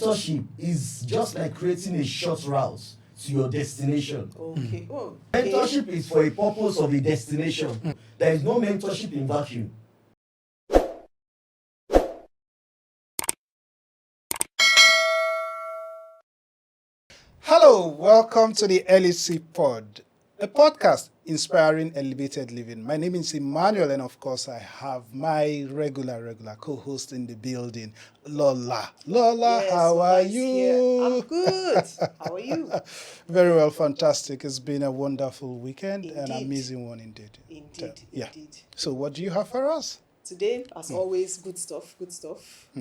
mentorship is just like creating a short route to your destination. Okay. Oh, Mentorship is for a purpose of a destination. There is no mentorship in vacuum. Hello, welcome to the LEC Pod, a podcast inspiring elevated living. My name is Emmanuel, and of course, I have my regular co-host in the building, Lola. Lola, yes, how Lola are is you? here. I'm good. How are you? Very well, fantastic. It's been a wonderful weekend, an Indeed. amazing one indeed. Indeed. Yeah. Indeed. So, what do you have for us? Today, as always, good stuff.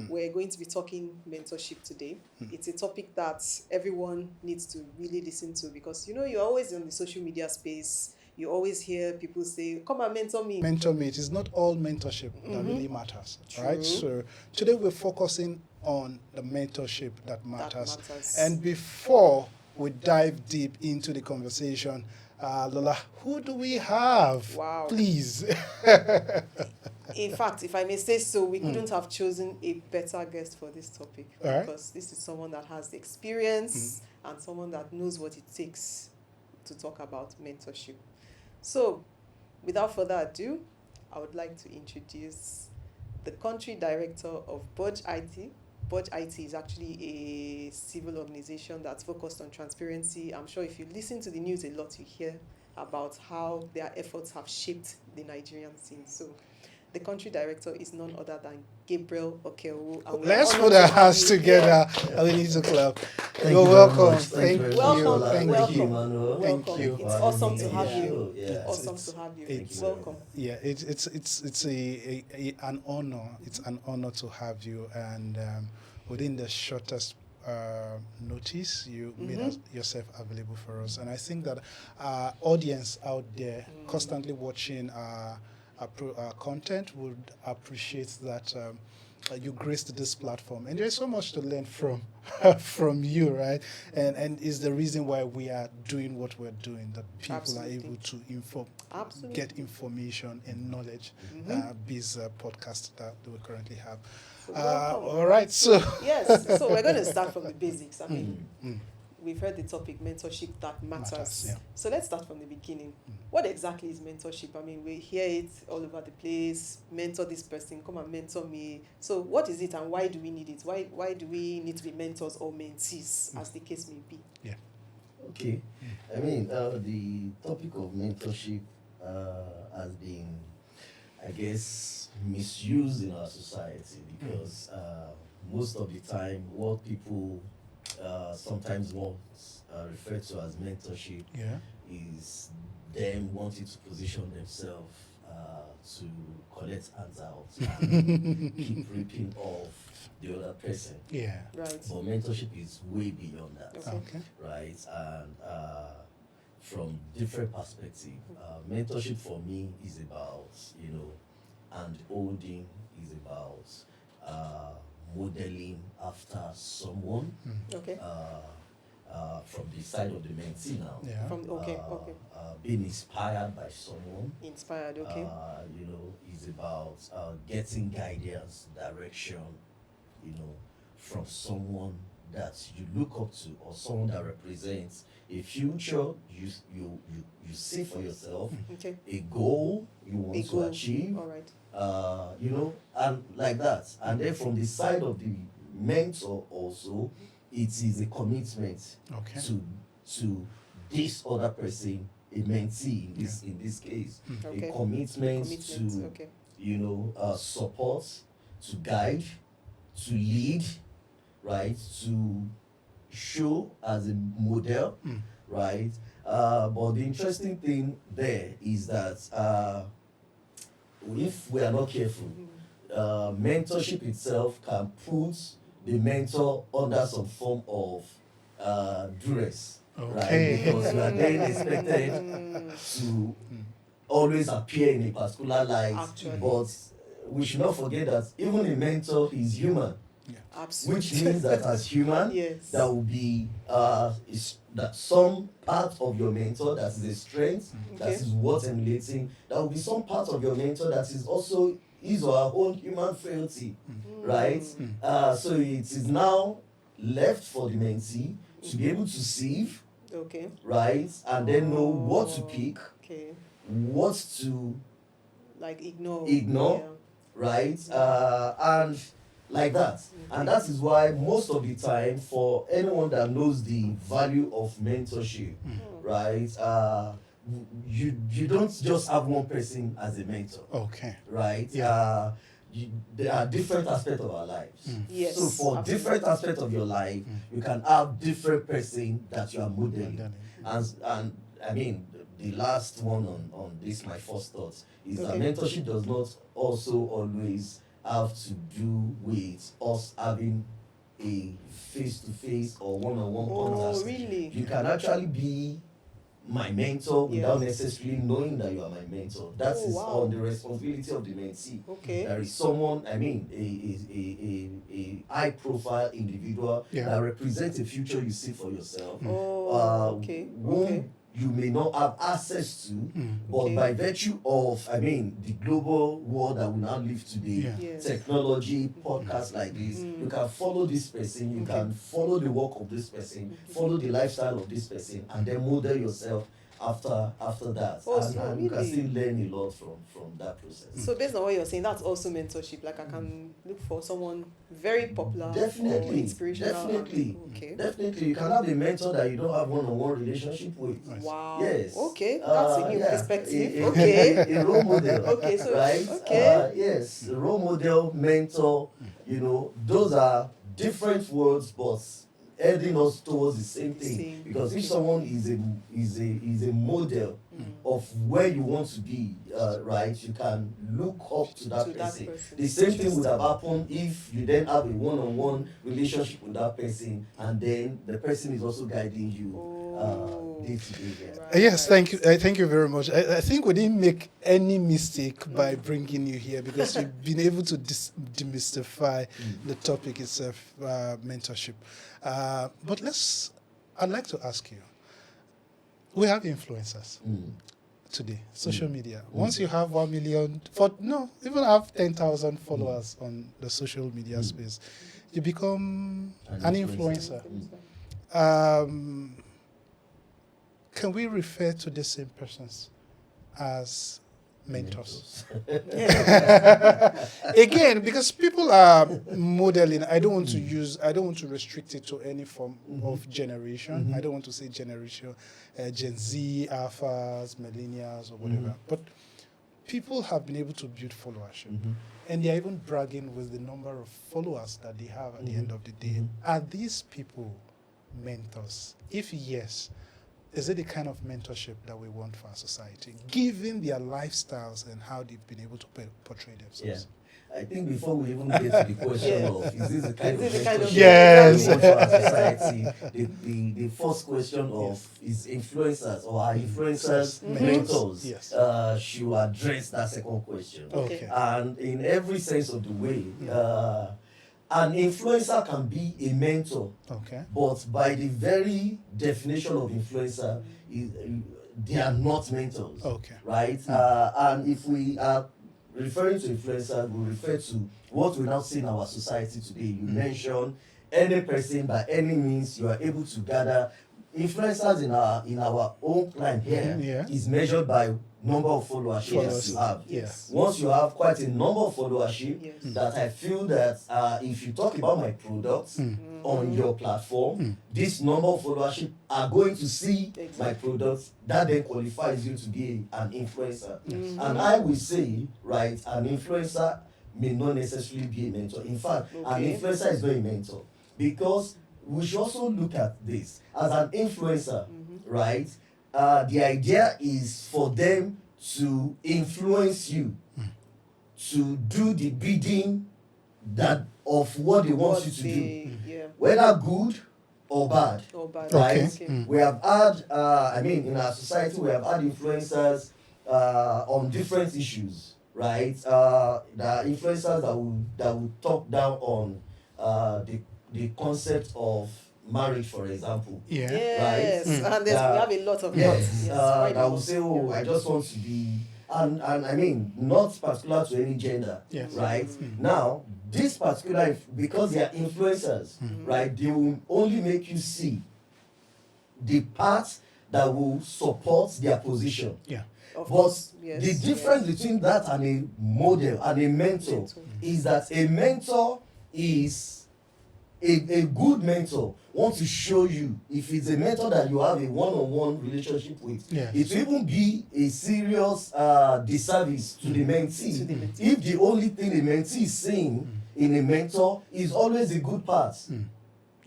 We're going to be talking mentorship today. It's a topic that everyone needs to really listen to because, you're always in the social media space. You always hear people say, come and mentor me. Mentor me. It is not all mentorship that really matters, right? True. So today we're focusing on the mentorship that matters. matters. And before we dive deep into the conversation, Lola, who do we have? Wow. Please. In fact, if I may say so, we couldn't have chosen a better guest for this topic All right. because this is someone that has the experience and someone that knows what it takes to talk about mentorship. So, without further ado, I would like to introduce the country director of BudgIT. BudgIT is actually a civil organization that's focused on transparency. I'm sure if you listen to the news a lot, you hear about how their efforts have shaped the Nigerian scene. So, the country director is none other than Gabriel Okeowo. And we are Let's honored put to our have hands you together. here. We need to clap. Thank You're you very welcome. much. Thank very you. much, Welcome, Lola. Thank welcome. you. Emmanuel. Thank Welcome. you. It's awesome to Yeah, have you. sure, yeah. It's awesome to have you. it's- Welcome. Yeah, it's an honor. It's an honor to have you, and within the shortest notice, you made yourself available for us. And I think that our audience out there, constantly watching our content, would appreciate that. You graced this platform, and there's so much to learn from from you, right? And is the reason why we are doing what we're doing, that people Absolutely. are able to Absolutely. get information and knowledge. This podcast that we currently have. So welcome. All right, so Yes, so we're going to start from the basics. I mean, we've heard the topic mentorship that matters. Matters, yeah. So let's start from the beginning. What exactly is mentorship? I mean, we hear it all over the place. Mentor this person, come and mentor me. So what is it and why do we need it? Why do we need to be mentors or mentees, as the case may be? yeah, Okay. I mean, the topic of mentorship has been, I guess, misused in our society because most of the time, what people sometimes want refer to as mentorship yeah, is them wanting to position themselves to collect handouts and keep ripping off the other person. yeah. Right. But mentorship is way beyond that, Okay. right? And from different perspective, mentorship for me is about, and holding is about modeling after someone. Okay. From the side of the mentee now. Yeah. Okay. Being inspired by someone, Inspired. Okay. is about getting guidance, direction, from someone that you look up to or someone that represents a future you see for yourself, Okay. a goal you want A to goal. achieve, All right. and like that. And then from the side of the mentor also, it is a commitment Okay. to this other person, a mentee in this case, Okay. a commitment Commitment. to Okay. support, to guide, to lead, right, to show as a model, right. But the interesting thing there is that if we are not careful, mentorship itself can put the mentor under some form of duress, Okay. right? Because you are then expected to always appear in a particular light. Actually. But we should not forget that even a mentor is human, Absolutely. which means that as human, Yes. there will be that some part of your mentor that is a strength, that Okay. is worth emulating. There will be some part of your mentor that is also his or her own human frailty, right? So it is now left for the mentee to be able to sieve, Okay. right, and then know what to Oh, pick, Okay. what to Like ignore. ignore, right, and like that. And that is why most of the time, for anyone that knows the value of mentorship, right, you don't just have one person as a mentor, Okay. right? Yeah. There are different aspects of our lives. Yes. So for absolutely. different aspects of your life, you can have different person that you are modeling. And I mean, the last one on this, my first thoughts, is that Okay. mentorship does not also always have to do with us having a face-to-face or one-on-one Oh, contact. really? You can actually be my mentor Yes. without necessarily knowing that you are my mentor. That Oh, is wow. on the responsibility of the mentee. Okay. There is someone, I mean, a high-profile individual Yeah. that represents a future you see for yourself. Oh, okay. Whom Okay. you may not have access to, but Okay. by virtue of, I mean, the global world that we now live today, Yeah. Yes. technology, podcasts like this, you can follow this person, you Okay. can follow the work of this person, follow the lifestyle of this person, and then model yourself after that. Oh, and so and you can really? still learn a lot from that process. So based on what you're saying, that's also mentorship. Like I can look for someone very popular or Definitely, inspirational. definitely. Okay. Definitely, you can have a mentor that you don't have one-on-one relationship with. Wow. Yes. Okay, that's a new Yeah. perspective. A Okay. a role model. Okay, so Right? okay. Yes, role model, mentor, those are different words, but heading us towards the same thing. Same. Because if someone is a model of where you want to be, right, you can look up to that person. The same thing would have happened if you then have a one-on-one relationship with that person, and then the person is also guiding you day to day. Yeah. Right. Yes, thank you. Thank you very much. I think we didn't make any mistake by bringing you here because you've been able to demystify the topic itself, mentorship. But I'd like to ask you, we have influencers today, social media. Once you have 1 million, even have 10,000 followers on the social media space, you become an influencer. Can we refer to the same persons as mentors? Again, because people are modeling. I don't want to restrict it to any form of generation. I don't want to say generation, Gen Z, Alphas, Millennials, or whatever. But people have been able to build followership. And they're even bragging with the number of followers that they have at the end of the day. Are these people mentors? If yes, is it the kind of mentorship that we want for our society, given their lifestyles and how they've been able to portray themselves? I think before we even get to the question of is this the kind of mentorship Yes. we want for our society, the first question of is influencers or are influencers mentors, should address that second question. Okay. And in every sense of the way, an influencer can be a mentor, but by the very definition of influencer, they are not mentors, right? And if we are referring to influencer, we refer to what we now see in our society today. You mentioned any person by any means you are able to gather. Influencers in our own line here is measured by number of followership you have. Yes. Once you have quite a number of followership, that I feel that if you talk about my products on your platform, this number of followership are going to see my products. That then qualifies you to be an influencer. And I will say, right, an influencer may not necessarily be a mentor. In fact, an influencer is not a mentor, because we should also look at this as an influencer, right? The idea is for them to influence you to do the bidding of what they want you to do, whether good or bad. Right? We have had, in our society, we have had influencers on different issues, right? The influencers that will talk down on the concept of marriage, for example. Yes. Right? And we have a lot of that. Yes. I will say, I just want to be and I mean, not particular to any gender, Yes. right? Now, this particular, because they are influencers, right, they will only make you see the parts that will support their position. Yeah. Of But course, yes, the difference between that and a model and a mentor is that a mentor is a good mentor wants to show you, if it's a mentor that you have a one-on-one relationship with, Yes. it will even be a serious disservice to the mentee To the mentee. if the only thing the mentee is seeing in a mentor is always the good parts.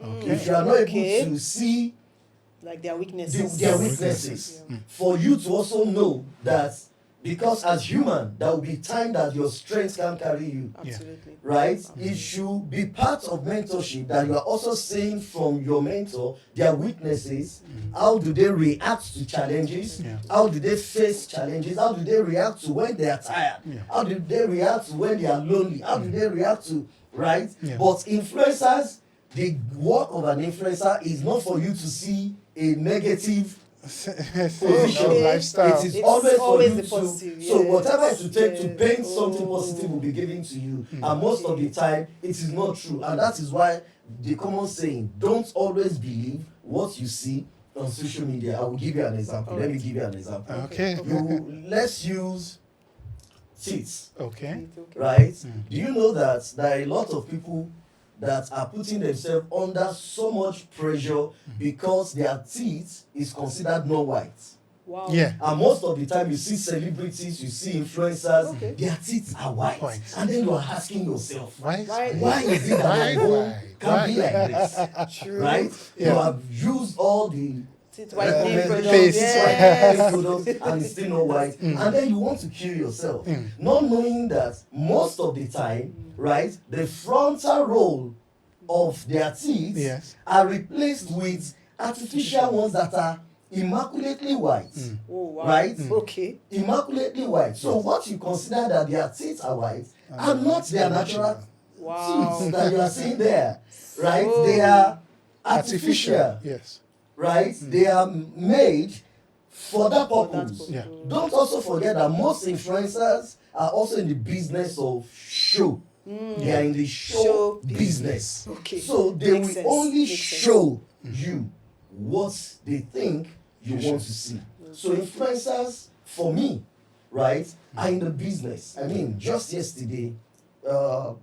Okay. If you are not Okay. able to see like their weaknesses. their weaknesses, for you to also know that, because as human there will be time that your strength can carry you, Absolutely. right? It should be part of mentorship that you are also seeing from your mentor their weaknesses. How do they react to challenges? Yeah. How do they face challenges? How do they react to when they are tired? Yeah. How do they react to when they are lonely? How do they react to, right? Yeah. But influencers, the work of an influencer is not for you to see a negative position. Okay. Lifestyle. It is It's always for always you the positive, so yes, whatever it will take to yes. paint something Oh. positive will be given to you, and most of the time it is not true, and that is why the common saying, don't always believe what you see on social media. I will give you an example. Let me give you an example. Okay. Let's use teeth, Okay. Okay. right? Do you know that there are a lot of people that are putting themselves under so much pressure because their teeth is considered non-white? Wow. Yeah. And most of the time you see celebrities, you see influencers, Okay. their teeth are white. White. And then you are asking yourself, Why? why is it that my own can be like this? True. Right? You Yeah. have used all the Teeth whitening uh, products. face Yes. products and it's still not white. And then you want to kill yourself, not knowing that most of the time, right, the frontal roll of their teeth Yes. are replaced with artificial ones that are immaculately white. Oh wow. Right? Okay. Immaculately white. So what you consider that their teeth are white are not their natural Wow. teeth that you are seeing there. Right? Oh. They are artificial. Yes. Right? They are made for that purpose. Yeah. Don't also forget that most influencers are also in the business of show. They are in the show Show business. Okay. So they Makes will sense. only Makes sense. show you what they think you want to see. So influencers, for me, right, are in the business. I mean, just yesterday, on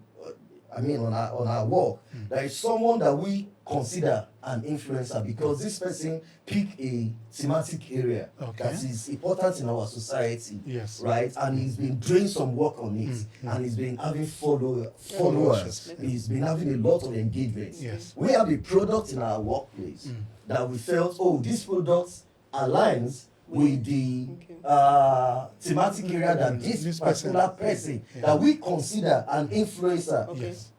our work, there is someone that we consider an influencer because this person picked a thematic area Okay. that is important in our society. Yes. Right, and he's been doing some work on it, and he's been having followers. Followers. He's been having a lot of engagement. Yes. We have a product in our workplace that we felt, oh, this product aligns with the thematic area that this This particular person. person that we consider an influencer Okay. Yes.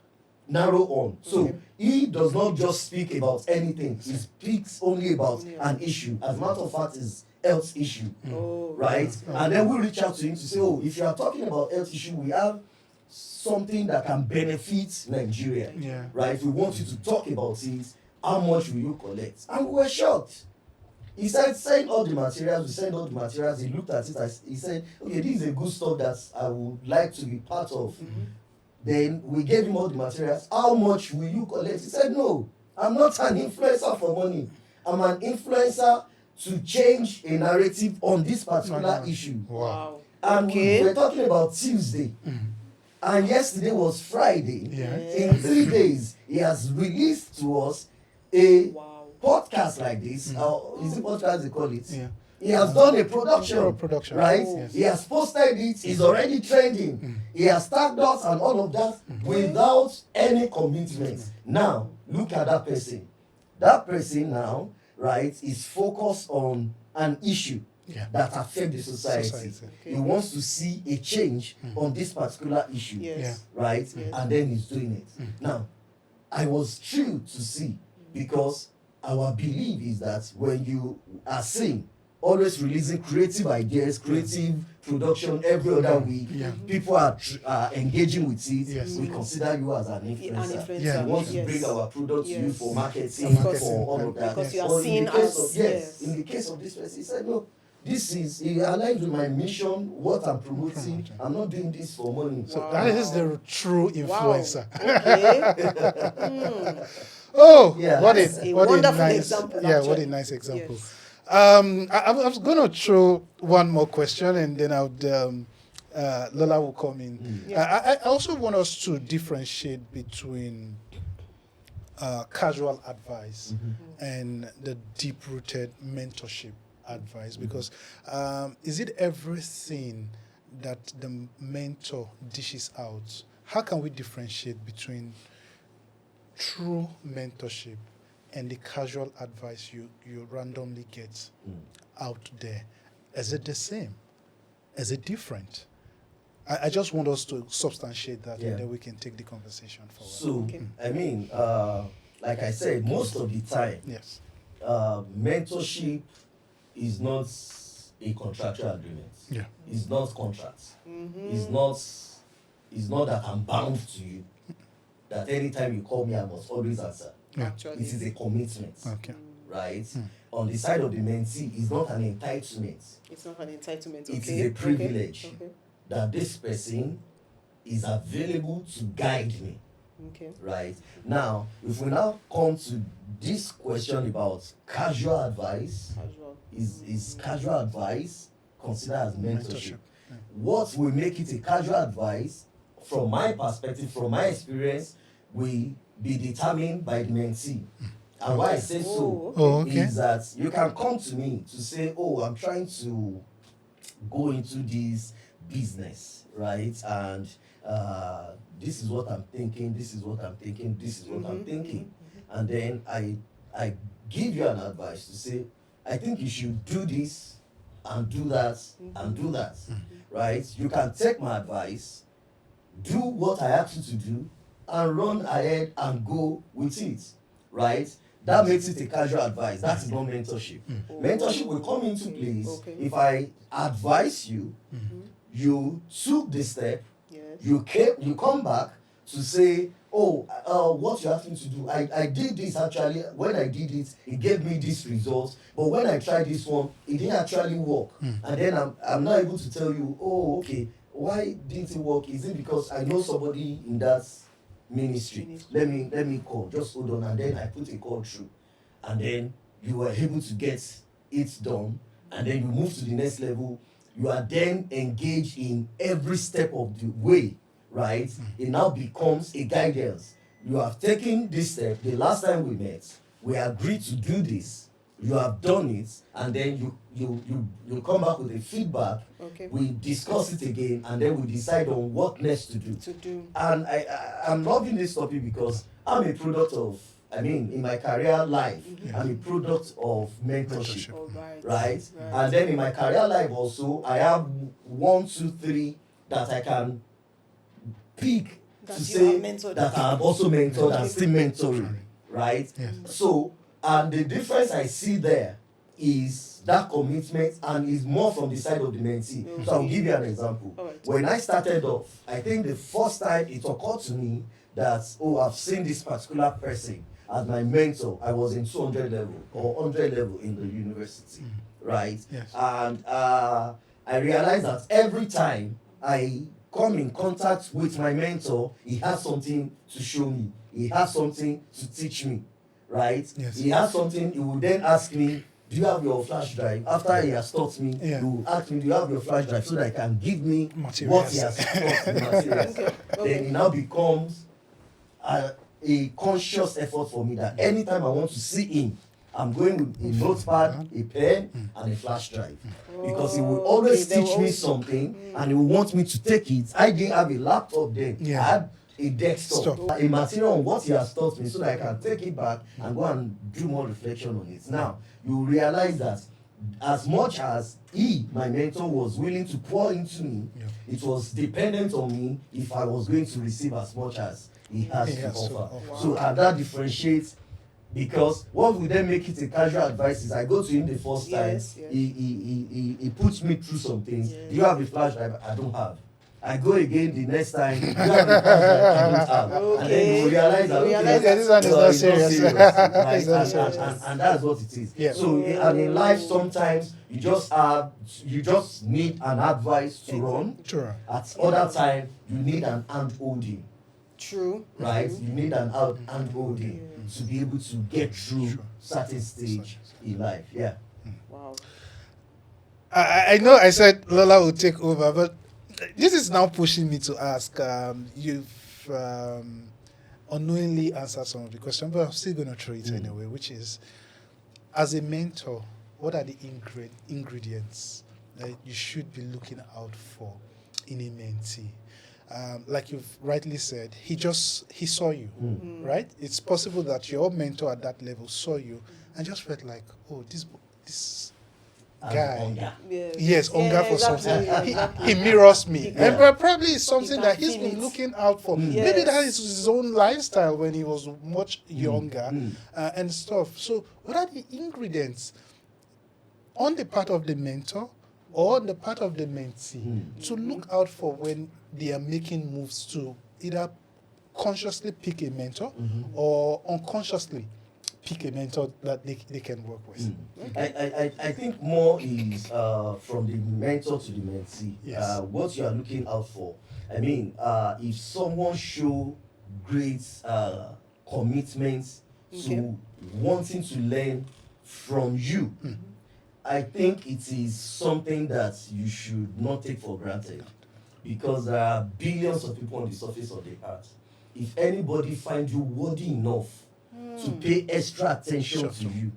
narrow on. So Okay. he does not just speak about anything. He speaks only about an issue. As a matter of fact, it's health issue. Oh. Right? And then we reach out to him to say, oh, if you are talking about health issue, we have something that can benefit Nigeria. Yeah. Right? We want you to talk about it. How much will you collect? And we were shocked. He said, send all the materials. We sent all the materials. He looked at it. He said, okay, this is a good stuff that I would like to be part of. Then we gave him all the materials. How much will you collect? He said, no, I'm not an influencer for money. I'm an influencer to change a narrative on this particular issue. Wow. And Okay. we were talking about Tuesday. And yesterday was Friday. Yeah. In 3 days, he has released to us a Wow. podcast like this. Is it podcast they call it? Yeah. He has done a production, Production. right? Yes. He has posted it. He's already trending. He has tagged us and all of that without any commitment. Now, look at that person. That person now, right, is focused on an issue Yeah. that affects the society. Society. He wants to see a change on this particular issue, Yes. Yeah. right? Yes. And then he's doing it. Now, I was thrilled to see because our belief is that when you are seeing always releasing creative ideas, creative production every other week, Yeah. people are engaging with it. Yes. We consider you as an An influencer. influencer. Yeah. We want to Yes. bring our product to you Yes. for marketing, Of course. for all of that. Because you are But in seen the case as- of, yes. in the case of this person, he said, no, this is, it aligns with my mission, what I'm promoting. I'm not doing this for money. So Wow. that is the true influencer. Okay. Oh, Yeah. what That's a a what wonderful a nice example, yeah, what a actually. nice example. Yes. I was going to throw one more question, and then Lola will come in. Yeah. I also want us to differentiate between casual advice and the deep-rooted mentorship advice, because is it everything that the mentor dishes out? How can we differentiate between true mentorship and the casual advice you randomly get out there? Is it the same? Is it different? I just want us to substantiate that, Yeah. and then we can take the conversation forward. So, Okay. I mean, like I said, most of the time, Yes. mentorship is not a contractual agreement. Yeah. It's not contracts. Mm-hmm. It's not that I'm bound to you. That anytime you call me, I must always answer. Yeah. Actually. It is a commitment, Okay. right? On the side of the mentee, it's not an entitlement. It's not an entitlement. It Okay. is a privilege. Okay. That this person is available to guide me, Okay. right? Now, if we now come to this question about casual advice, Casual. is casual advice considered as mentorship? Yeah. What will make it a casual advice, from my perspective, from my experience, will be determined by the mentee. And why I say so Oh, okay. is that you can come to me to say, oh, I'm trying to go into this business, right? And this is what I'm thinking, this is what I'm thinking, this is what I'm thinking. And then I give you an advice to say, I think you should do this and do that and do that, right? You can take my advice, do what I ask you to do, and run ahead and go with it, right? That makes it a casual advice. That is not mentorship. Mentorship will come into place if I advise you, you took the step, Yes. you come back to say, oh, what you asked me to do, I did this actually. When I did it, it gave me this result, but when I tried this one, it didn't actually work. And then I'm not able to tell you, oh, okay, why didn't it work? Is it because I know somebody in that ministry? Let me call, just hold on. And then I put a call through, and then you were able to get it done, and then you move to the next level. You are then engaged in every step of the way, right? It now becomes a guidance. You have taken this step. The last time we met, we agreed to do this. You have done it, and then you come back with a feedback. Okay. We discuss it again, and then we decide on what next to do. And I'm loving this topic because I'm a product of, in my career life, I'm a product of mentorship. All right. Right? And then in my career life also, I have 1, 2, 3 that I can pick That to you say have mentored. that I have also mentored and still mentoring. Right? Yes. So, and the difference I see there is that commitment, and is more from the side of the mentee. So I'll give you an example. All right. When I started off, I think the first time it occurred to me that, oh, I've seen this particular person as my mentor. I was in 200 level or 100 level in the university, right? Yes. And I realized that every time I come in contact with my mentor, he has something to show me. He has something to teach me, right? Yes. He has something. He will then ask me, do you have your flash drive? After he has taught me, he will ask me, do you have your flash drive, so that he can give me Materials. what he has taught me, materials. Then it now becomes a conscious effort for me that anytime I want to see him, I'm going with a notepad, a pen, and a flash drive. Because he will always teach me something, and he will want me to take it. I didn't have a laptop then. Yeah. I had a desktop, a material on what he has taught me, so that I can take it back and go and do more reflection on it. Now, you realize that as much as he, my mentor, was willing to pour into me, it was dependent on me if I was going to receive as much as he has to offer. So, and that differentiates, because what would then make it a casual advice is I go to him the first time, he puts me through some things. Do you have a flash drive? I don't have. I go again the next time. You have the cards that I don't have. And then you realize that, Okay, this one is not it's serious. right? It's not serious. And that's what it is. Yeah. So and in life sometimes you just need an advice to run. Sure. At other time you need an hand holding. True. Right? You need an hand holding to be able to get through certain stage in life. Yeah. Wow. I know I said Lola will take over, but this is now pushing me to ask. You've unknowingly answered some of the questions, but I'm still going to throw it anyway, which is, as a mentor, what are the ingredients that you should be looking out for in a mentee? Like you've rightly said, he saw you, right? It's possible that your mentor at that level saw you and just felt like, oh, this guy, yes, hunger for something. He mirrors me, and probably it's something that he's been looking out for. Maybe that is his own lifestyle when he was much younger and stuff. So, what are the ingredients on the part of the mentor or on the part of the mentee to look out for when they are making moves to either consciously pick a mentor or unconsciously pick a mentor that they can work with? I think more is from the mentor to the mentee. Yes. What you are looking out for. I mean, if someone show great commitment to wanting to learn from you, I think it is something that you should not take for granted, because there are billions of people on the surface of the earth. If anybody finds you worthy enough to pay extra attention to you,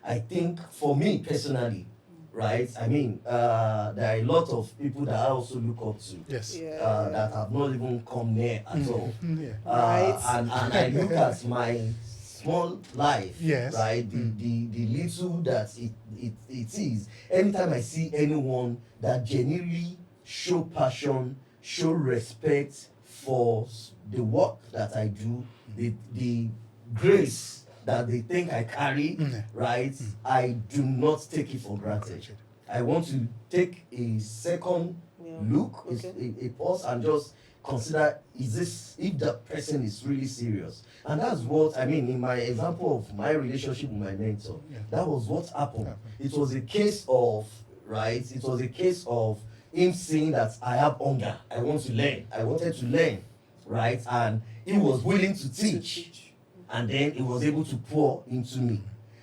I think for me personally, right? I mean, there are a lot of people that I also look up to. Yes. That have not even come near at all. Right. And I look at my small life, Yes. right? The little that it is. Anytime I see anyone that genuinely show passion, show respect for the work that I do, the grace that they think I carry, right? I do not take it for granted. I want to take a second look, a pause, and just consider, if that person is really serious. And that's what I mean in my example of my relationship with my mentor. That was what happened. It was a case of, right? It was a case of him saying that I have hunger, I want to learn, I wanted to learn, right? And he was willing to teach, and then he was able to pour into me.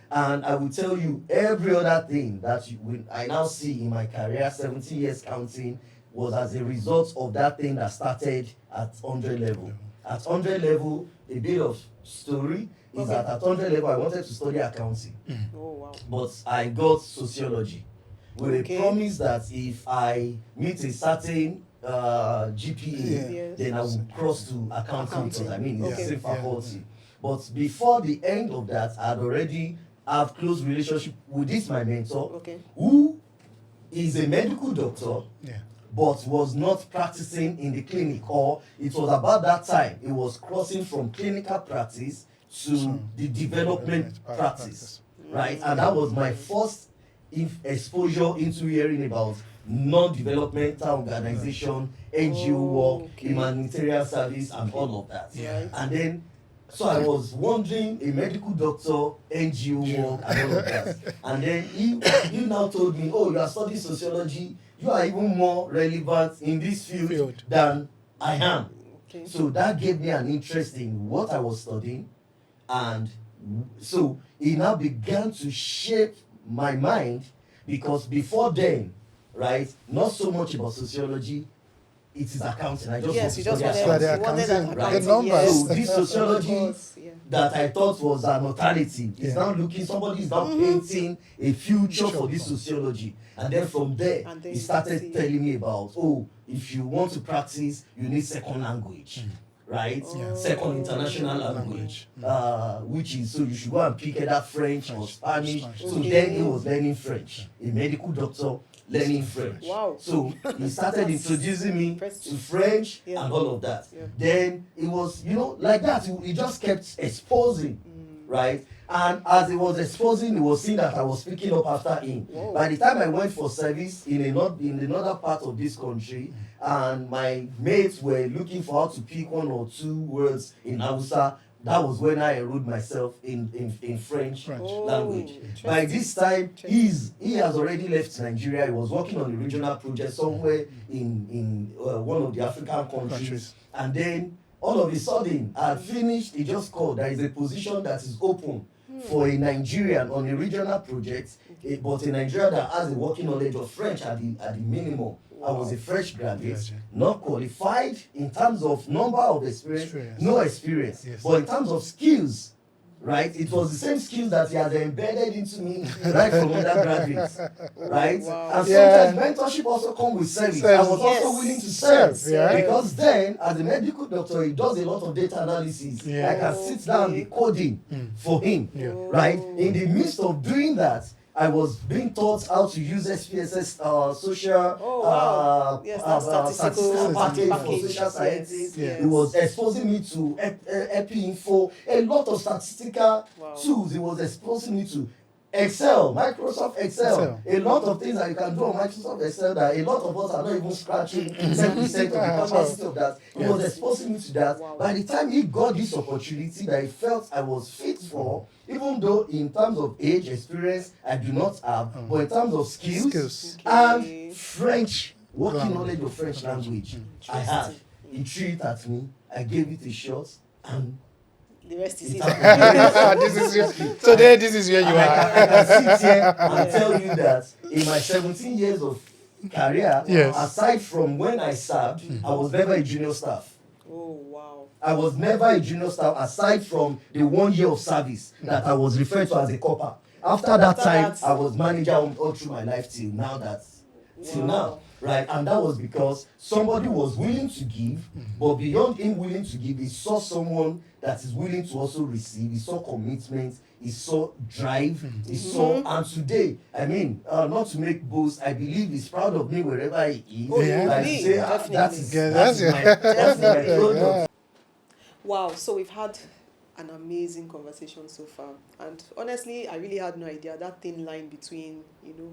And I will tell you, every other thing that I now see in my career, 17 years counting, was as a result of that thing that started at 100 level. At 100 level, a bit of story is that at 100 level, I wanted to study accounting. Oh, wow. But I got sociology with a promise that if I meet a certain GPA, then I will cross to accounting, because I mean it's the same faculty. But before the end of that, I had already have close relationship with this my mentor, who is a medical doctor, but was not practicing in the clinic, or it was about that time it was crossing from clinical practice to the development practice, right? And that was my first exposure into hearing about non-developmental organization, NGO work, humanitarian service, and all of that. And then, so I was wondering, a medical doctor, NGO work, and all of that. And then he now told me, oh, you are studying sociology, you are even more relevant in this field than I am. So that gave me an interest in what I was studying. And so it now began to shape my mind, because before then, right, not so much about sociology, it is accounting. I just wanted accounting, right? The numbers. So this sociology that I thought was an alternative is now looking, somebody is now painting a future for this sociology. And then from there, he started telling me about, oh, if you want to practice, you need second language. Right? Second international language. Which is, so you should go and pick either French or Spanish. So then he was learning French. A medical doctor learning French. Wow. So he started introducing me to French and all of that. Then it was, like that, he just kept exposing, right? And as he was exposing, he was seeing that I was picking up after him. Whoa. By the time I went for service in another part of this country, and my mates were looking for how to pick one or two words in Hausa, that was when I enrolled myself in French language. By this time, he has already left Nigeria. He was working on a regional project somewhere in one of the African countries. And then all of a sudden, I had finished. He just called. There is a position that is open for a Nigerian on a regional project, but a Nigerian that has a working knowledge of French at the minimum. I was a fresh graduate, not qualified in terms of number of experience. No experience. Yes. But in terms of skills, right, it was the same skills that he had embedded into me right from undergraduate, right? Wow. And sometimes mentorship also comes with service. I was also willing to serve, because then, as a medical doctor, he does a lot of data analysis. I can sit down and be coding for him, right? In the midst of doing that, I was being taught how to use SPSS social statistical package for social sciences. It was exposing me to EpiInfo, a lot of statistical tools. It was exposing me to Excel, Microsoft Excel, a lot of things that you can do on Microsoft Excel that a lot of us are not even scratching 10% of the capacity of that. It was exposing me to that. By the time he got this opportunity that he felt I was fit for, even though in terms of age, experience, I do not have, but in terms of skills. And French, working knowledge of French language, I had. He threw it at me, I gave it a shot, and the rest is Today, this is where you are. I can sit here and tell you that in my 17 years of career, aside from when I served, I was never a junior staff. Oh, wow. I was never a junior staff aside from the 1 year of service that I was referred to as a copper. After that time, I was manager all through my life till now. Right, and that was because somebody was willing to give, but beyond him willing to give, he saw someone that is willing to also receive. He saw commitment, he saw drive, he saw, and today, I mean, not to make boast, I believe he's proud of me wherever he is. That's my product. Wow, so we've had an amazing conversation so far, and honestly, I really had no idea that thin line between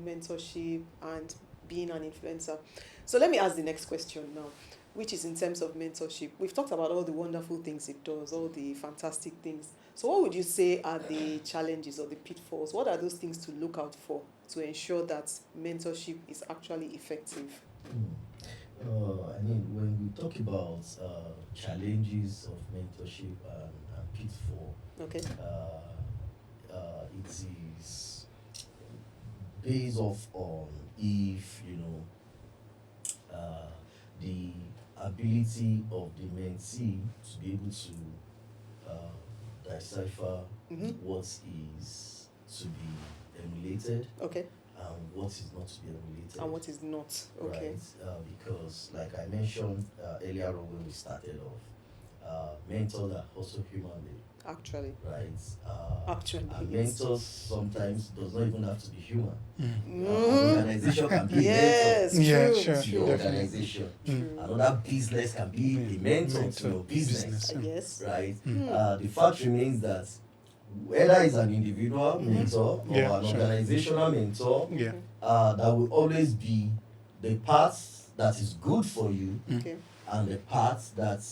mentorship and being an influencer. So let me ask the next question now, which is in terms of mentorship. We've talked about all the wonderful things it does, all the fantastic things. So what would you say are the challenges or the pitfalls? What are those things to look out for to ensure that mentorship is actually effective? I mean, when we talk about challenges of mentorship and pitfall, it is based off on if the ability of the mentee to be able to decipher what is to be emulated and what is not to be emulated. And what is not. Okay. Right? Because like I mentioned earlier on when we started off, mentors are also human beings. Actually. Right. And mentors sometimes does not even have to be human. An Mm. organization can be Yes, a mentor true. to your organization. Another business can be a mentor to your business. Yes. Right. The fact remains that whether it's an individual mentor or an organizational mentor, there will always be the part that is good for you and the part that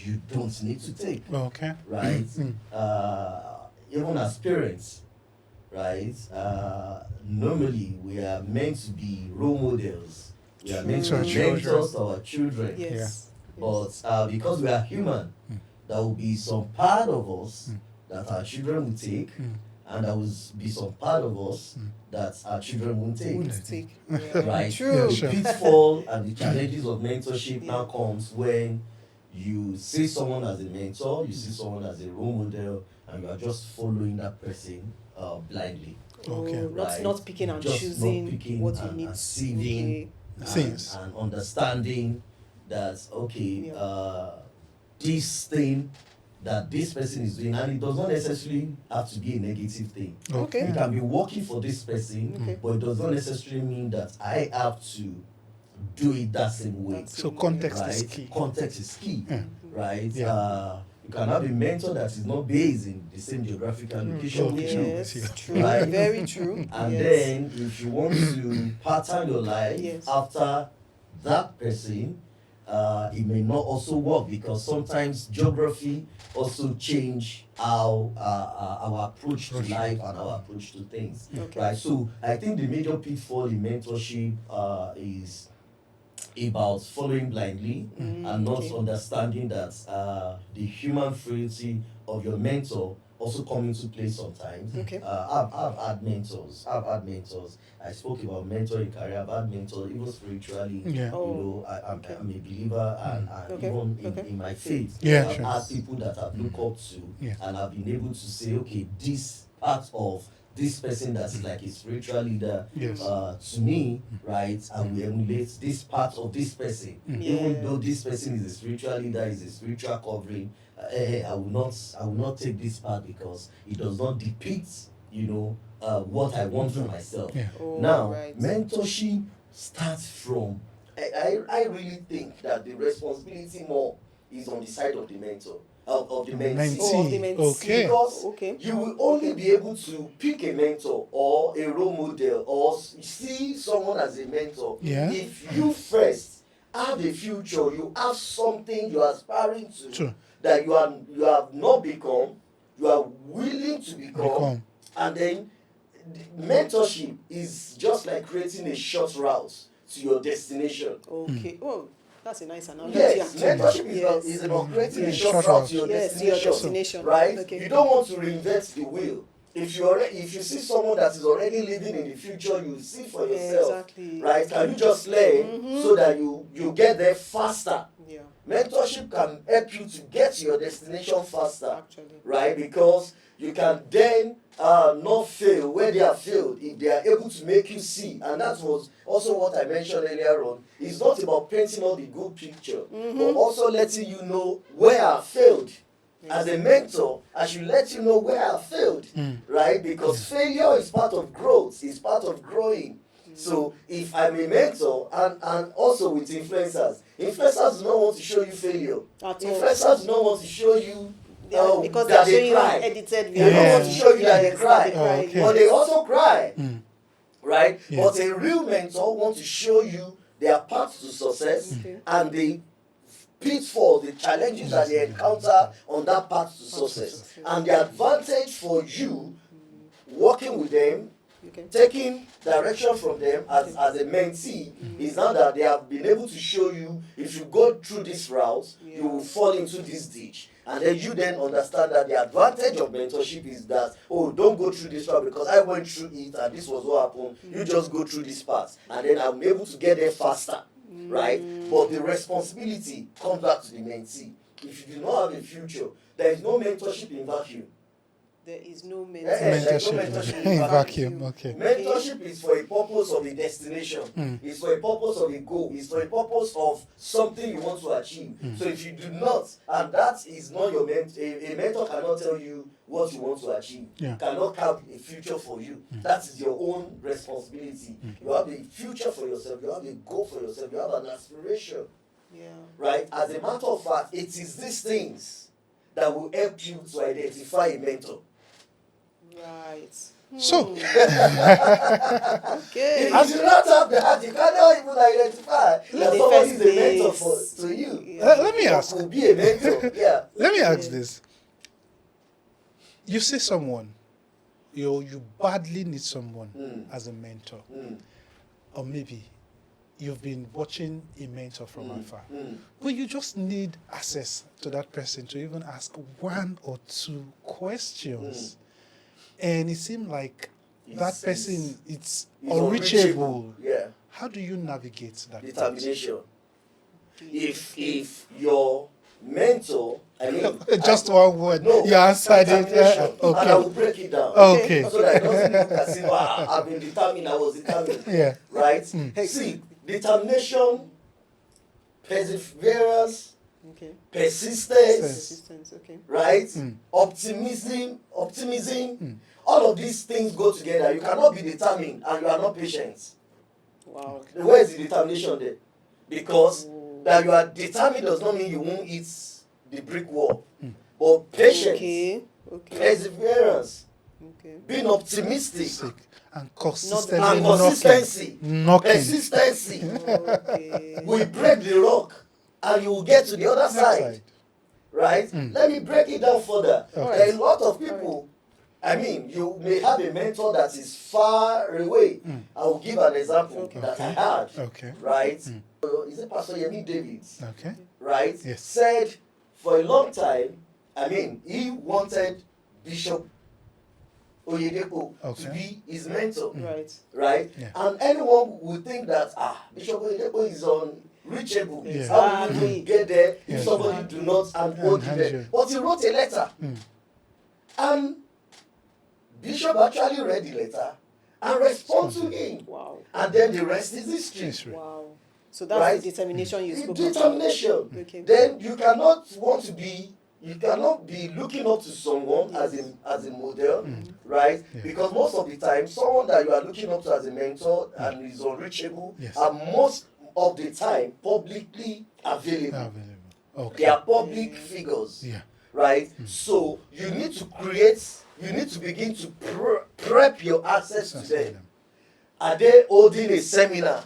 you don't need to take. Okay. Right? Even as parents, right? Normally we are meant to be role models. We are meant to be mentors to our children. Yes. But because we are human, there will be some part of us that our children will take, and there will be some part of us that our children won't take. Right? True. The pitfall and the challenges of mentorship now comes when you see someone as a mentor, you see someone as a role model, and you are just following that person blindly. Not picking and just choosing not picking what you and need. receiving and understanding that this thing that this person is doing, and it does not necessarily have to be a negative thing. It can be working for this person, but it does not necessarily mean that I have to do it that same way. So context is key. Context is key, right? You can have a mentor that is not based in the same geographical location with you. Yes, true. Right? Very true. And yes. then, if you want to pattern your life Yes. after that person, it may not also work, because sometimes geography also change our approach to life and our approach to things. Okay. Right? So I think the major pitfall in mentorship is about following blindly and not understanding that the human frailty of your mentor also come into play sometimes. Okay. I've had mentors. I spoke about mentoring career. I've had mentors even spiritually. Yeah. Oh, You know, I'm a believer, and Okay. even in my faith, Yeah, I've sure. had people that I've looked up to, Yeah. and I've been able to say, okay, this part of this person that's like a spiritual leader Yes. to me, right, and we emulate this part of this person. Yeah. Even though this person is a spiritual leader, is a spiritual covering, I will not take this part because it does not depict, what I want for myself. Yeah. Oh, Now, right. mentorship starts from. I really think that the responsibility more is on the side of the mentor, of the mentee. Oh, of the Mentee. mentee. Okay. Because Okay. you will only be able to pick a mentor or a role model or see someone as a mentor Yeah. if you first have a future, you have something you are aspiring to, True. that you have not become, you are willing to become. And then mentorship is just like creating a short route to your destination. Okay. Oh, that's a nice analogy. Yes, actually. mentorship is about creating a short route to your Yes, to your destination. destination. Right? Okay. You don't want to reinvent the wheel. If you see someone that is already living in the future, you see for yourself. Exactly. Right? Can you just learn so that you get there faster? Yeah. Mentorship can help you to get to your destination faster. Actually. Right? Because you can then not fail where they have failed if they are able to make you see. And that was also what I mentioned earlier on. It's not about painting all the good picture, but also letting you know where I failed. As a mentor, I should let you know where I failed, right? Because failure is part of growth, it's part of growing. So if I'm a mentor, and also with influencers do not want to show you failure. Influencers do not want to show you because that they're showing they you cry. edited They don't want to show you that they Yes, cry. Okay. But they also cry, right? Yeah. But a real mentor wants to show you their path to success and the pitfalls, the challenges that they encounter on that path to success. And the advantage for you working with them, taking direction from them as a mentee, is now that they have been able to show you, if you go through this route, you will fall into this ditch. And then you then understand that the advantage of mentorship is that, oh, don't go through this route because I went through it and this was what happened. You just go through this path. And then I'm able to get there faster, right? But the responsibility comes back to the mentee. If you do not have a future, there is no mentorship in vacuum. There is no Mentorship in vacuum. Okay. Mentorship is for a purpose of a destination. It's for a purpose of a goal. It's for a purpose of something you want to achieve. So if you do not, and that is not your mentor, a mentor cannot tell you what you want to achieve. Yeah. Cannot have a future for you. That is your own responsibility. You have a future for yourself. You have a goal for yourself. You have an aspiration. Yeah. Right? As a matter of fact, it is these things that will help you to identify a mentor. Right. So, If you do not have that, you cannot even identify that somebody is a mentor to you. let me ask. Will be a mentor. Yeah. Let me ask this. You see someone, you badly need someone as a mentor. Or maybe you've been watching a mentor from afar. But you just need access to that person to even ask one or two questions. And it seemed like that person, it's unreachable. Yeah. How do you navigate that? Determination. If your mentor, just one word. No, you answered it. determination. Okay. And I will break it down. Okay. So that it doesn't look as if I've been determined, I was determined. Yeah. Right? See, determination, perseverance, persistence, Persistence. Okay. right? Optimism, all of these things go together. You cannot be determined and you are not patient. Wow. Where is the determination there? Because that you are determined does not mean you won't hit the brick wall. but patience, Okay. perseverance, Okay. being optimistic, Sick. And consistently and consistency, knocking. persistency Okay. will break the rock and you will get to the other side. Right? Let me break it down further. Okay. There are a lot of people, I mean, you may have a mentor that is far away. I will give an example that I had. Okay. Right? Is it Pastor Yemi Davids? Okay. Right? Yes. Said for a long time, I mean, he wanted Bishop Oyedepo to be his mentor. Right. Right? Yeah. And anyone would think that, Bishop Oyedepo is unreachable. Yeah. How will you get there if Yes. somebody do not hold you there? But he wrote a letter. And Bishop actually read the letter and responded to him. Wow. And then the rest is history. Wow. So that's Right? the determination you spoke Determination. about. Okay. Then you cannot be looking up to someone as a model, right? Yeah. Because most of the time, someone that you are looking up to as a mentor and is unreachable are most of the time publicly available. Okay. They are public figures, Yeah. right? So you need to begin to prep your access to them. Are they holding a seminar?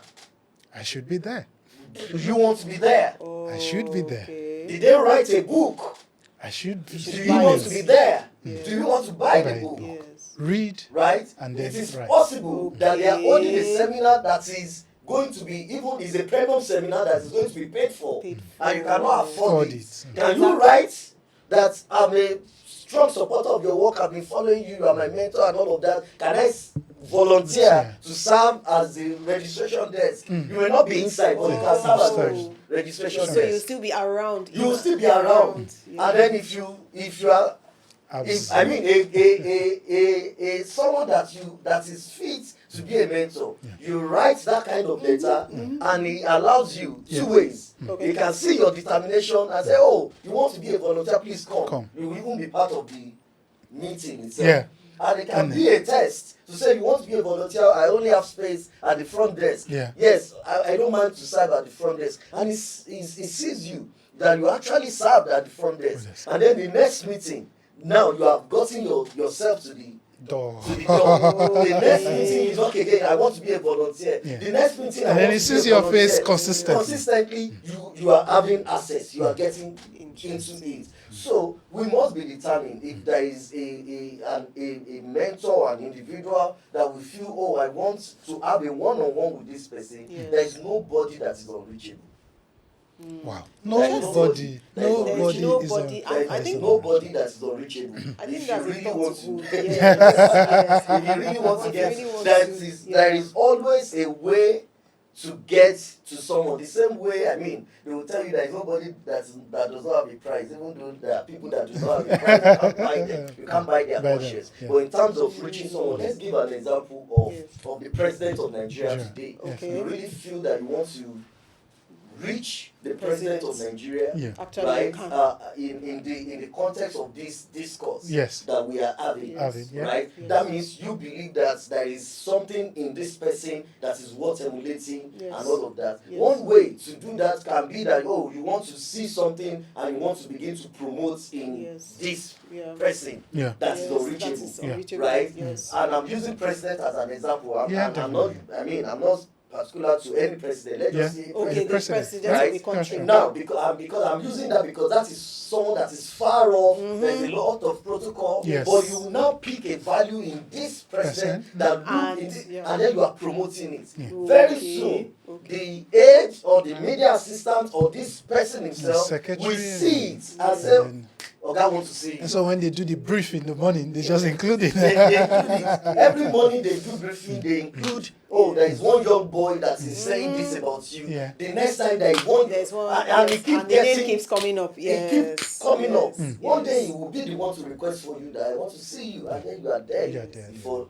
I should be there. Do you want to be there? I should be there. Okay. Did they write a book? I should Do you want to be there? Yes. Do you want to buy the book? Yes. read, Right? and then It is write. possible that they are holding a Okay. seminar that is going to be, even is a premium seminar that is going to be paid for. Paid And you cannot afford Afford it. it. Can you write that I'm a strong supporter of your work, I've been following you, you are my mentor and all of that? Can I volunteer to serve as the registration desk? You may not be inside, but you can serve as the registration So you'll desk. still be around. You will still be around. Yeah. And then if you are I mean a someone that is fit to be a mentor, you write that kind of letter and it allows you two ways. Okay. You can see your determination and say, oh, you want to be a volunteer, please come. Come. You will even be part of the meeting itself. Yeah. And it can be a test to say you want to be a volunteer, I only have space at the front desk. Yeah. Yes, I don't mind to serve at the front desk. And it sees you that you actually served at the front desk. Yes. And then the next meeting, now you have gotten yourself to the Door. door. The next meeting is okay again. I want to be a volunteer. Yeah. The next meeting, And I then want it to sees be a your face volunteer. consistently. Consistently, you are having access. You are getting into it. So we must be determined. If there is a mentor, an individual that we feel, oh, I want to have a one-on-one with this person. Yes. There is nobody that is unreachable. Wow. There is Nobody there is is nobody. on. I There is think- nobody that is unreachable. I think If that's you a really thought want to to, put. Yes. if you really want to If you get, really want there to, is yeah. there is always a way to get to someone. The same way, I mean, they will tell you there is nobody that does not have a price, even though there are people that do not have a price. You can't buy them. You can't buy their Buy them, conscience. yeah. But in terms of reaching someone, let's give an example Yes. of the president of Nigeria Yeah. today. Okay. You really feel that you want to reach the president of Nigeria, Yeah. Actually, right? you can. In the context of this discourse Yes. that we are having, Yes. Yeah. right? Yes. That means you believe that there is something in this person that is worth emulating Yes. and all of that. Yes. One way to do that can be that, oh, you want to see something and you want to begin to promote in Yes. this Yeah. person Yeah. that Yes, is that unreachable. is Yeah. unreachable. Right? Yes. And I'm using president as an example. I'm not, definitely. I'm not particular to any president. Let's just say Okay, the president, president right? of the country. now because I'm using that because that is someone that is far off. There's a lot of protocol, Yes. but you will now pick a value in this president that look And, in it, yeah. and then you are promoting it. Yeah. Very Okay, soon, okay. the aide or the media assistant or this person himself secretary will see it and And say, then- "Oga want to see you." And so when they do the brief in the morning, they just include it. They include it. Every morning they do briefing, they include, oh, there is one young boy that is saying this about you. Yeah. The next time there is one, There's one, and yes, he keeps and the name getting, keeps coming up. he Yes. keeps coming up. Yes. One day Yes. he will be the one to request for you that I want to see you, and then you are there You are there, before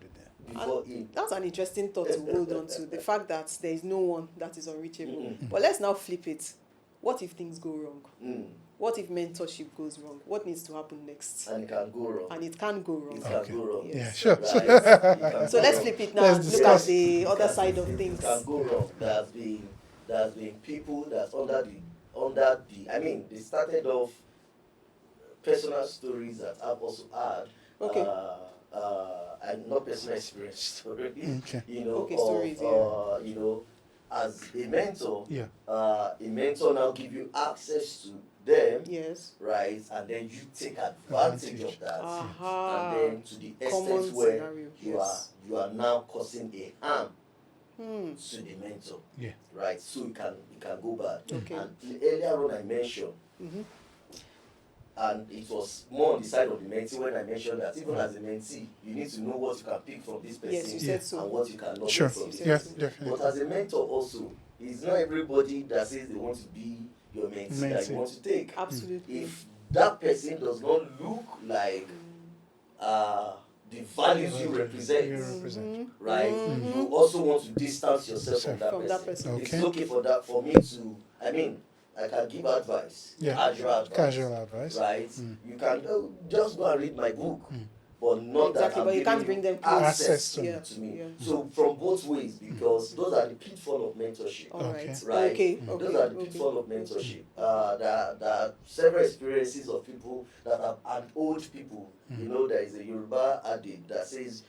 And him. that's an interesting thought to hold on to, the fact that there is no one that is unreachable. But let's now flip it. What if things go wrong? Mm. What if mentorship goes wrong? What needs to happen next? And it can go wrong. And it can go wrong. It can Okay. go wrong. Yes. Yeah, sure. Right? It can So go let's wrong. flip it now Let's and look at discuss. the other It side of can- things. It can go wrong. There has been people that's under the. I mean, they started off personal stories that I've also had. Okay. And not personal experience stories. Okay. You know, Okay, stories, yeah. you know, as a mentor, Yeah. a mentor now give you access to them, Yes. right? And then you take advantage of that, Aha. and then to the Common extent where scenario. you Yes. are now causing a harm Hmm. to the mentor, Yeah. right? So it can go bad. Okay. And earlier on I mentioned, Mm-hmm. and it was more on the side of the mentee when I mentioned that even as a mentee, you need to know what you can pick from this person, Yes, you said so. and what you cannot Sure. pick from this Yeah, person. definitely. But as a mentor also, it's not everybody that says they want to be your mentee that you want to take. Absolutely. If that person does not look like the values you represent, right? Mhm. You also want to distance yourself from that person. Okay. It's okay for me to, I can give advice, Yeah. casual advice. right? You can just go and read my book, but not Exactly, that I'm but you can't giving bring them close. access to me. Yeah. So from both ways, because those are the pitfall of mentorship. All right. Right. Okay. Those are the pitfall of mentorship. There are several experiences of people that have, and old people. You know, there is a Yoruba adage that says,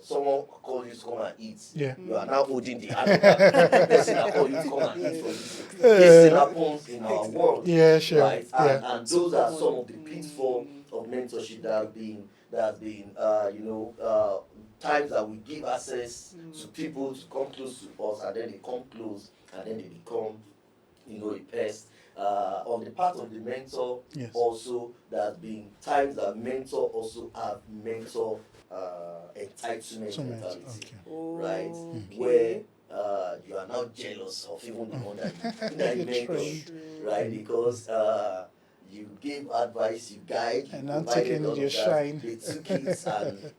someone calls you to come and eat. Yeah. You are now holding the hand of the person that called you to come and eat from you. This thing happens in our world. Yeah, sure. Right. Yeah. And those are some of the pitfalls of mentorship that have been times that we give access to people to come close to us, and then they come close, and then they become, a pest. On the part of the mentor, Yes. also there has been times that mentor also have mentor entitlement mentality, Okay. right? Okay. Where you are now jealous of even the one that you mentor, right? Because you gave advice, you guide, you And I'm provided taking all of your that. shine. They took it and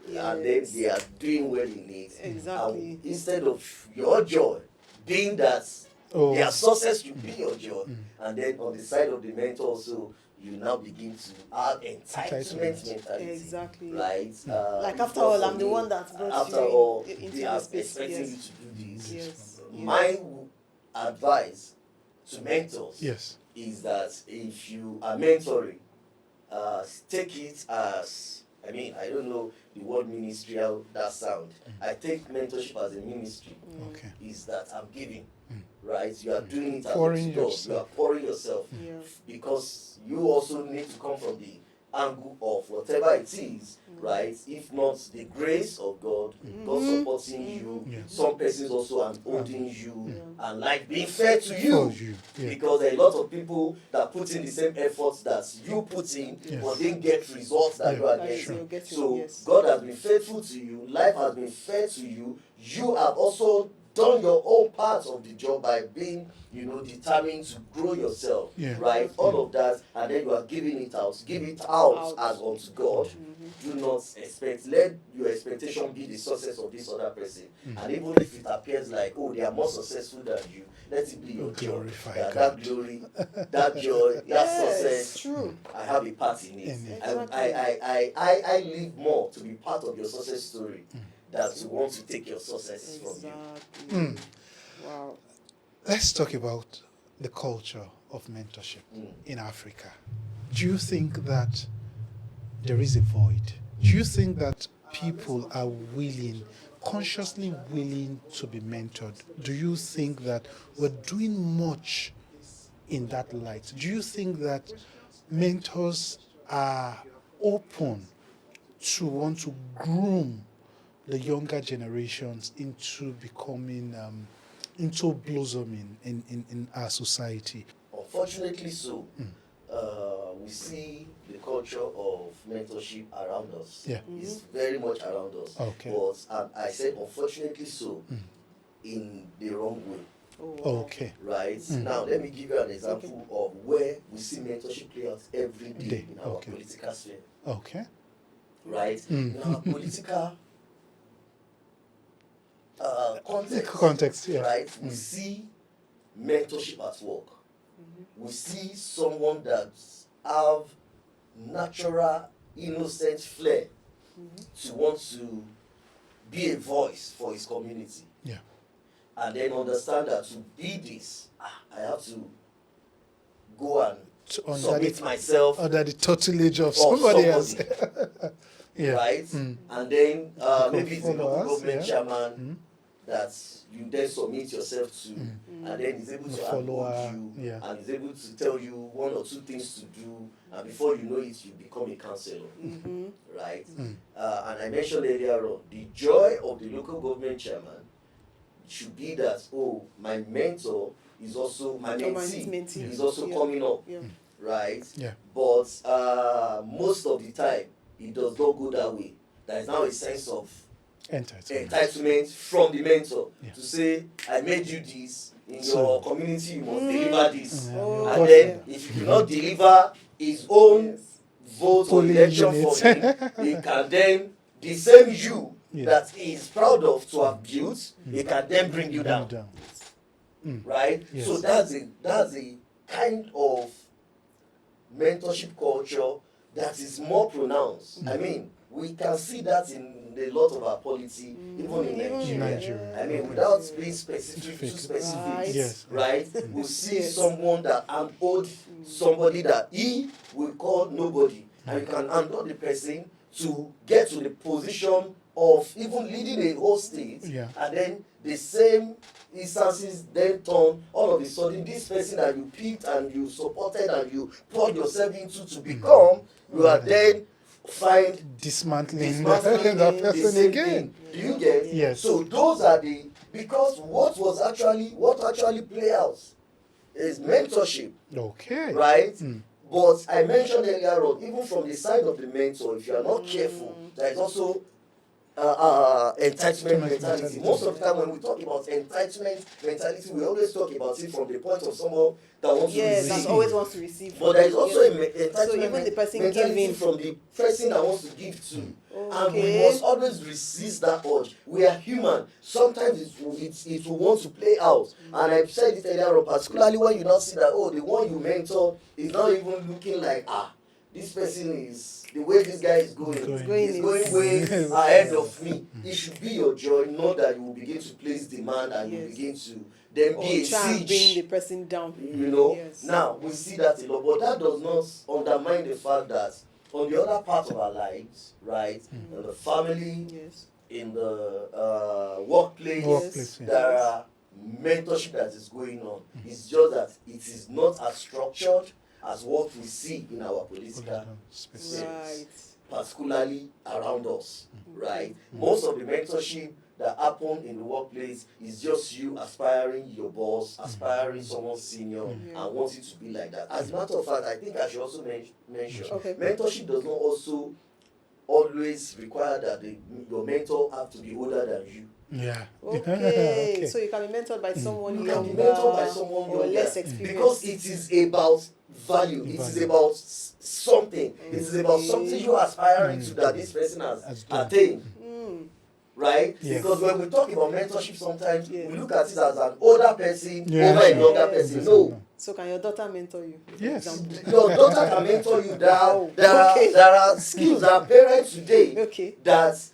then Yes. they are doing well in it. Exactly. And instead of your joy being that their success should be your joy, and then on the side of the mentor also, you now begin to have entitlement mentality. Exactly. Right? Like after all, I'm the one that brought after you all, into they the are space. expecting Yes. you to do this. Yes. My advice to mentors Yes. is that if you are mentoring, take it as, I don't know the word ministry, how that sound. I take mentorship as a ministry. Okay. Is that I'm giving, right? You are doing it as Pouring God. yourself. You are pouring yourself, Yeah. because you also need to come from the angle of whatever it is, right? If not the grace of God, God supporting you, Yeah. some persons also unholding you, Yeah. and life being fair to you. For you. Yeah. Because there are a lot of people that put in the same efforts that you put in, Yes. but didn't get results that you are That is, you're getting. getting, So yes. God has been faithful to you, life has been fair to you. You have also done your own part of the job by being, determined to grow yourself, Yeah. right? All of that, and then you are giving it out. Give it out as unto God. Do not expect. Let your expectation be the success of this other person. And even if it appears like, oh, they are more successful than you, let it be your joy. Glorify That God. glory, that joy, that Yes, success. true. I have a part in it. Exactly. I live more to be part of your success story than to want to take your success from you. Exactly. Wow. Let's talk about the culture of mentorship in Africa. Do you think that there is a void? Do you think that people are consciously willing to be mentored? Do you think that we're doing much in that light? Do you think that mentors are open to want to groom the younger generations into becoming, into blossoming in our society? Unfortunately so. We see the culture of mentorship around us. Yeah. It's very much around us. Okay. But I said unfortunately so, in the wrong way. Okay. Right? Now, let me give you an example of where we see mentorship play out every day in our political sphere. Okay. Right? In our political Context, yeah. right? We see mentorship at work. We see someone that have natural, innocent flair to want to be a voice for his community. Yeah. And then understand that to be this, I have to go and submit myself under the tutelage of somebody else. Yeah. Right? And then maybe it's a local government chairman that you then submit yourself to, and then he's able to uphold you, and he's able to tell you one or two things to do, and before you know it, you become a councillor. Right? And I mentioned earlier on, the joy of the local government chairman should be that, oh, my mentor is also, my mentee is also coming up. Right? Yeah. But most of the time, it does not go that way. There is now a sense of entitlement from the mentor to say, I made you this, in your community you must deliver this. And then if you do not deliver his own vote or election for him, he can then, the same you that he is proud of to have built, he can then bring you down. Right? Yes. So that's a kind of mentorship culture that is more pronounced. I mean, we can see that in a lot of our polity, even in Nigeria. I mean, without being specific, too specific, right? We see someone that handhold somebody that he will call nobody, and you can handle the person to get to the position of even leading a whole state, and then the same instances then turn all of a sudden this person that you picked and you supported and you poured yourself into to become, you are then find dismantling that person again. Do you get? Yes. So those are because what actually play out is mentorship. Okay. Right? But I mentioned earlier on, even from the side of the mentor, if you are not careful, there is also entitlement mentality. Most of the time when we talk about entitlement mentality, we always talk about it from the point of someone that wants to receive. That always wants to receive. But there is also a entitlement so even the person mentality giving from the person that wants to give to. And we must always resist that urge. We are human. Sometimes it will want to play out. And I've said it earlier on, particularly when you now see that, oh, the one you mentor is not even looking like, this person is, the way this guy is going, he's going way ahead of me. It should be your joy, not that you will begin to place demand and you begin to then be a siege. Bring the person down. You know? Now, we see that a lot, but that does not undermine the fact that on the other part of our lives, right, in the family, in the workplace, there are mentorship that is going on. It's just that it is not as structured as what we see in our political space, particularly around us, right? Most of the mentorship that happen in the workplace is just you aspiring your boss, aspiring someone senior, and wanting to be like that. As a matter of fact, I think I should also mention, mentorship does not also always require that your mentor have to be older than you. Okay. So you can be mentored by someone younger. You can be mentored by someone younger, less experienced. because it is about value. It is about something. It is about something you are aspiring to that this person has attained. Right? Because when we talk about mentorship, sometimes we look at it as an older person over a younger person. No. So can your daughter mentor you? Yes. Your daughter can mentor you. There are skills that parents today that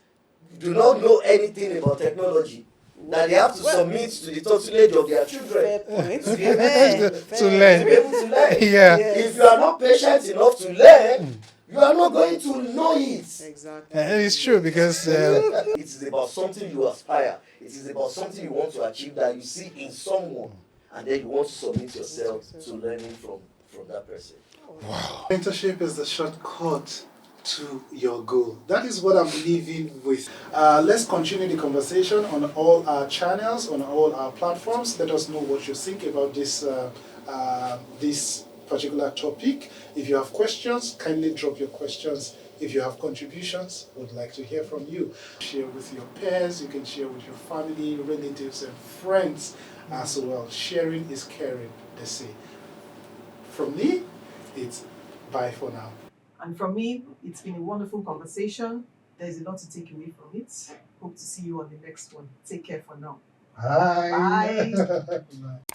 do not know anything about technology, that they have to submit to the tutelage of their children to learn. be able to learn. If you are not patient enough to learn, you are not going to know it. Exactly. It's true, because it is about something you aspire. It is about something you want to achieve that you see in someone, and then you want to submit yourself to learning from that person. Wow. Mentorship is the shortcut to your goal. That is what I'm leaving with. Let's continue the conversation on all our channels, on all our platforms. Let us know what you think about this particular topic. If you have questions, kindly drop your questions. If you have contributions, would like to hear from you. Share with your peers, you can share with your family, relatives, and friends as well. Sharing is caring, they say. From me, it's bye for now. And from me, it's been a wonderful conversation. There's a lot to take away from it. Hope to see you on the next one. Take care for now. Bye. Bye. Bye.